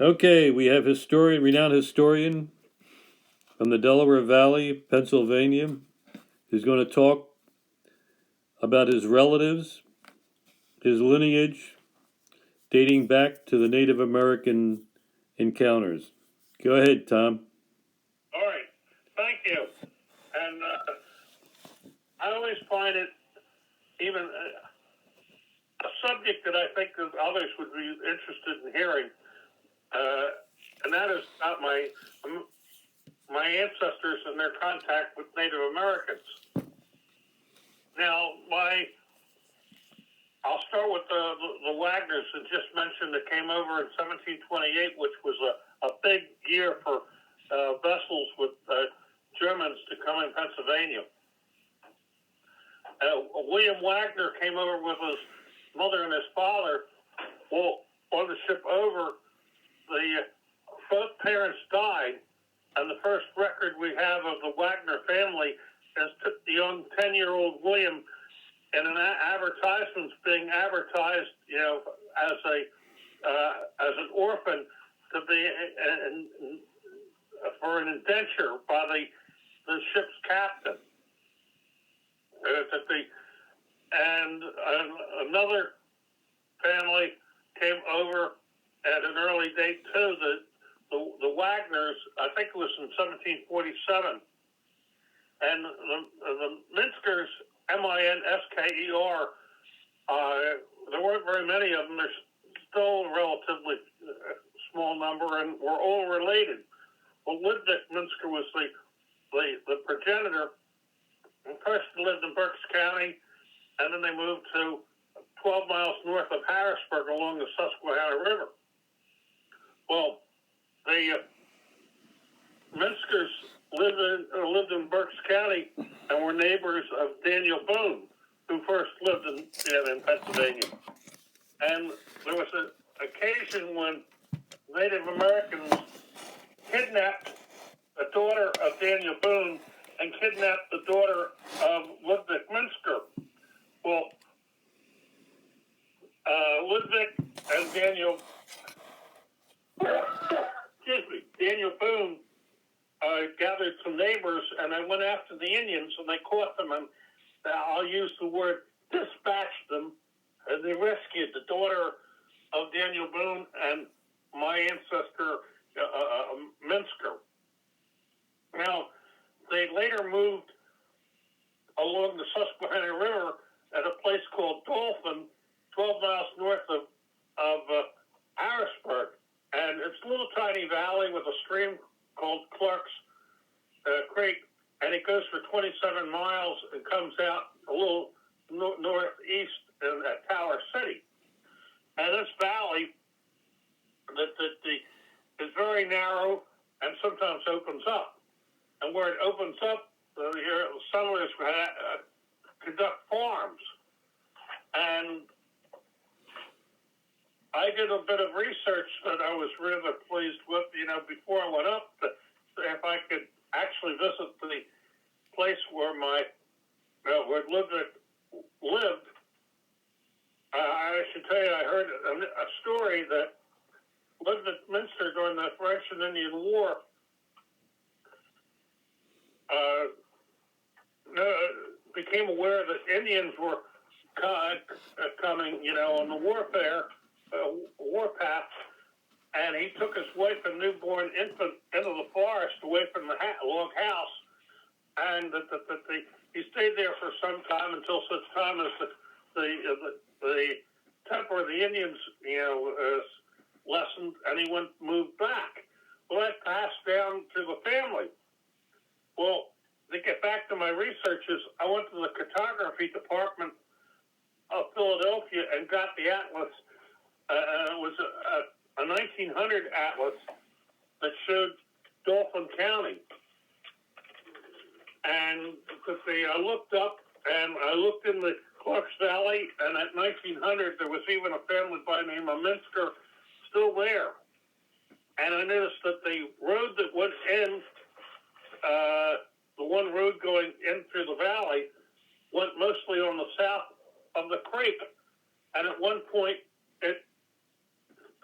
Okay, we have renowned historian from the Delaware Valley, Pennsylvania, who's going to talk about his relatives, his lineage, dating back to the Native American encounters. Go ahead, Tom. All right, thank you. And I always find it even a subject that I think that others would be interested in hearing, and that is about my ancestors and their contact with Native Americans. Now, I'll start with the Wagners that just mentioned that came over in 1728, which was a big year for vessels with Germans to come in Pennsylvania. William Wagner came over with his mother and his father. Well, on the ship over, both parents died, and the first record we have of the Wagner family is the young 10-year-old William in an advertisement being advertised, as an orphan to be for an indenture by the ship's captain. And another family came over at an early date too. The Wagners, I think it was in 1747, and the Minskers, Minsker. There weren't very many of them. There's still a relatively small number, and we're all related. Well, Ludwig Minsker was the progenitor. And first lived in Berks County, and then they moved to 12 miles north of Harrisburg along the Susquehanna River. Well, the Minskers lived in Berks County and were neighbors of Daniel Boone, who first lived in Pennsylvania. And there was an occasion when Native Americans kidnapped a daughter of Daniel Boone and kidnapped the daughter of Ludwig Minsker. Well, Ludwig and Daniel Boone gathered some neighbors, and they went after the Indians, and they caught them, and I'll use the word dispatched them, and they rescued the daughter of Daniel Boone and my ancestor, Minsker. Now, they later moved along the Susquehanna River at a place called Dolphin, 12 miles north of Harrisburg. And it's a little tiny valley with a stream called Clark's Creek, and it goes for 27 miles and comes out a little northeast at Tower City. And this valley is very narrow and sometimes opens up. And where it opens up, settlers conduct farms. And I did a bit of research that I was rather pleased with, before I went up, if I could actually visit the place where where Ludwig lived. I should tell you, I heard a story that Ludwig Minster during the French and Indian War became aware that Indians were coming, on the warpath, and he took his wife and newborn infant into the forest away from the log house, and he stayed there for some time until such time as the temper of the Indians, lessened, and he moved back. Well, that passed down to the family. Well, to get back to my researches, I went to the cartography department of Philadelphia and got the atlas. It was a 1900 atlas that showed Dauphin County. And I looked up, and I looked in the Clarks Valley, and at 1900, there was even a family by the name of Minsker still there. And I noticed that the road that went in, the one road going in through the valley, went mostly on the south of the creek. And at one point, it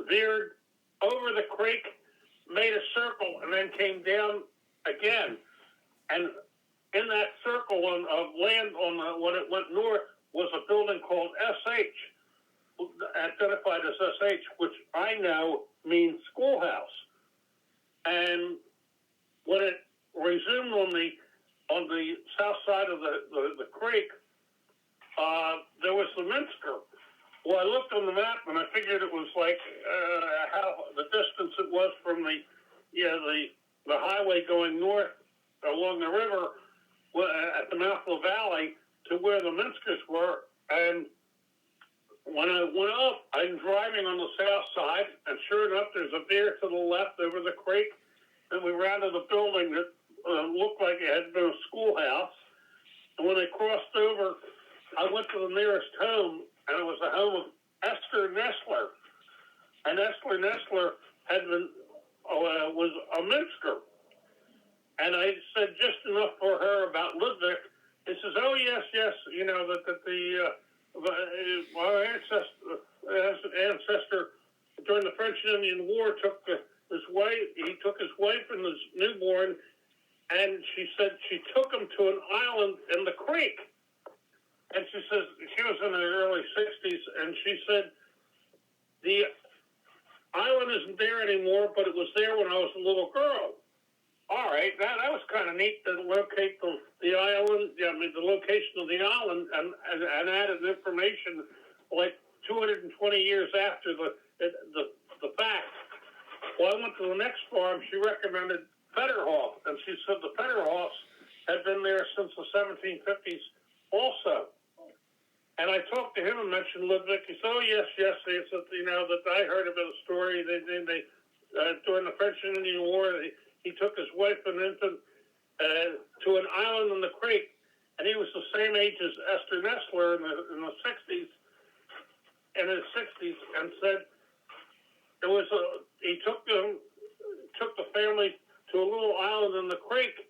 veered over the creek, made a circle, and then came down again. And in that circle of land when it went north was a building called SH, identified as SH, which I know means schoolhouse. And when it resumed on the south side of the creek, there was the Minsker. Well, I looked on the map and I figured it was like how the distance it was from the highway going north along the river at the mouth of the valley to where the Minskers were. And when I went up, I'm driving on the south side, and sure enough, there's a veer to the left over the creek, and we rounded a building that looked like it had been a schoolhouse. And when I crossed over, I went to the nearest home, and it was the home of Esther Nestler. And Esther Nestler had been was a Minsker. And I said just enough for her about Ludwig. He says, "Oh yes, you know that our ancestor during the French and Indian War took his wife. He took his wife and his newborn, and she said she took him to an island in the creek." And she says she was in her early 60s, and she said the island isn't there anymore, but it was there when I was a little girl. All right, that was kind of neat to locate the island, the location of the island, and added information like 220 years after the fact. Well, I went to the next farm. She recommended Fetterhoff, and she said the Fetterhoffs had been there since the 1750s also. And I talked to him and mentioned Ludwig. He said, "Oh yes." He said, that I heard about a story. They during the French and Indian War, he took his wife and infant to an island in the creek, and he was the same age as Esther Nestler in the 60s, in his 60s, and said he took the family to a little island in the creek.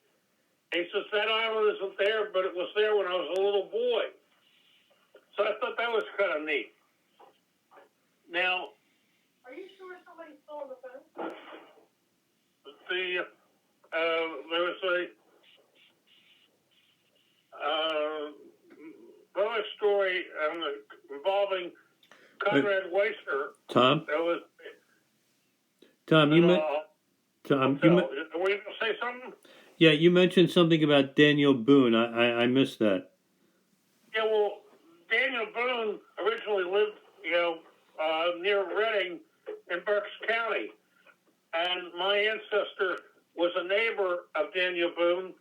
And he says that island isn't there, but it was there when I was a little boy. So I thought that was kind of neat. Now, are you sure somebody's still on the phone? There was another story involving Conrad Weiser. Tom? That was Tom, were you going to say something? Yeah, you mentioned something about Daniel Boone. I missed that. Yeah, well, Daniel Boone originally lived, near Reading in Berks County. And my ancestor was a neighbor of Daniel Boone,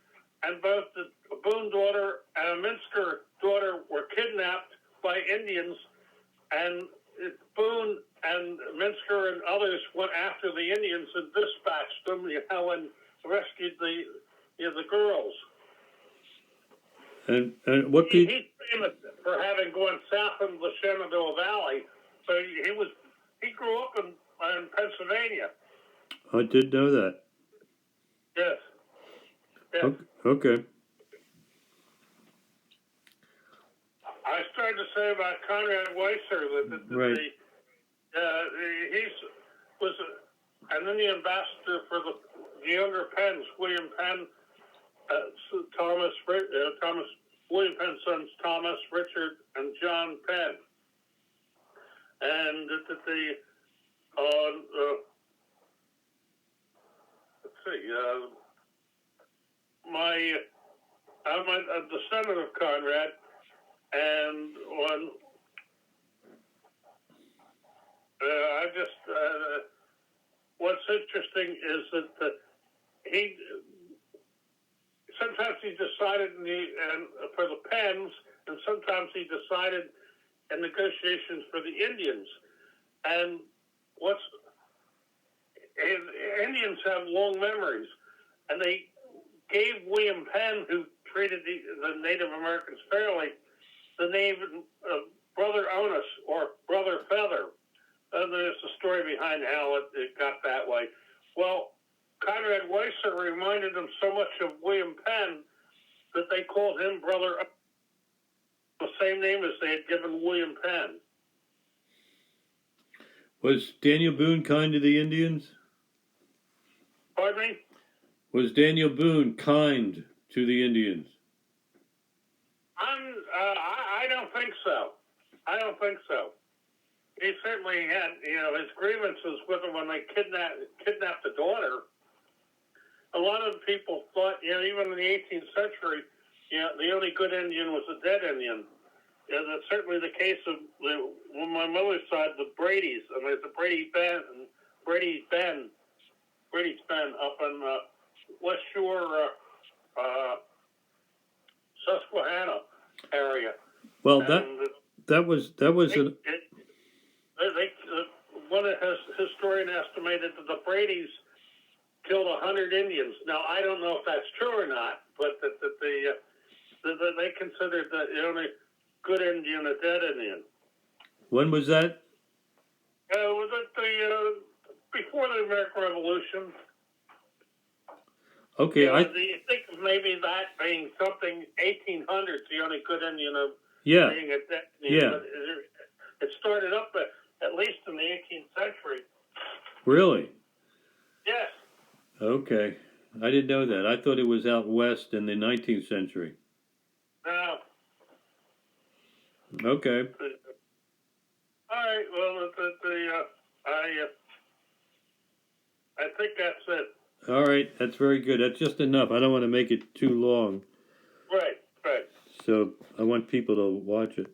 and both the Boone daughter and a Minsker daughter were kidnapped by Indians, and Boone and Minsker and others went after the Indians and dispatched them, and rescued the girls. And what he's famous for having gone south into the Shenandoah Valley, but he grew up in Pennsylvania. I did know that. Yes. Okay. I started to say about Conrad Weiser that right. He was an Indian ambassador for the younger Penns, William Penn, William Penn's sons Thomas, Richard, and John Penn. And I'm a descendant of Conrad, and what's interesting is that he sometimes he decided for the Penns, and sometimes he decided in negotiations for the Indians. And Indians have long memories, and they gave William Penn, who treated the Native Americans fairly, the name Brother Onus or Brother Feather. And there's a story behind how it got that way. Well, Conrad Weiser reminded them so much of William Penn that they called him Brother Onus, the same name as they had given William Penn. Was Daniel Boone kind to the Indians? Pardon me? Was Daniel Boone kind to the Indians? I don't think so. I don't think so. He certainly had, his grievances with them when they kidnapped the daughter. A lot of people thought, even in the 18th century, the only good Indian was a dead Indian. That's certainly the case of on my mother's side, the Brady's. And there's a Brady's Bend up in West Shore, Susquehanna area. Well, And that was one historian estimated that the Brady's killed 100 Indians. Now I don't know if that's true or not, but that they considered the only good Indian a dead Indian. When was that? Was it before the American Revolution? Okay, Do you think of maybe that being something 1800s, the only good Indian of yeah, being a dead Indian? yeah. But it started up at least in the 18th century. Really? Yes. Okay, I didn't know that. I thought it was out west in the 19th century. No. Okay. All right. Well, I think that's it. All right, that's very good. That's just enough. I don't want to make it too long. Right. Right. So I want people to watch it.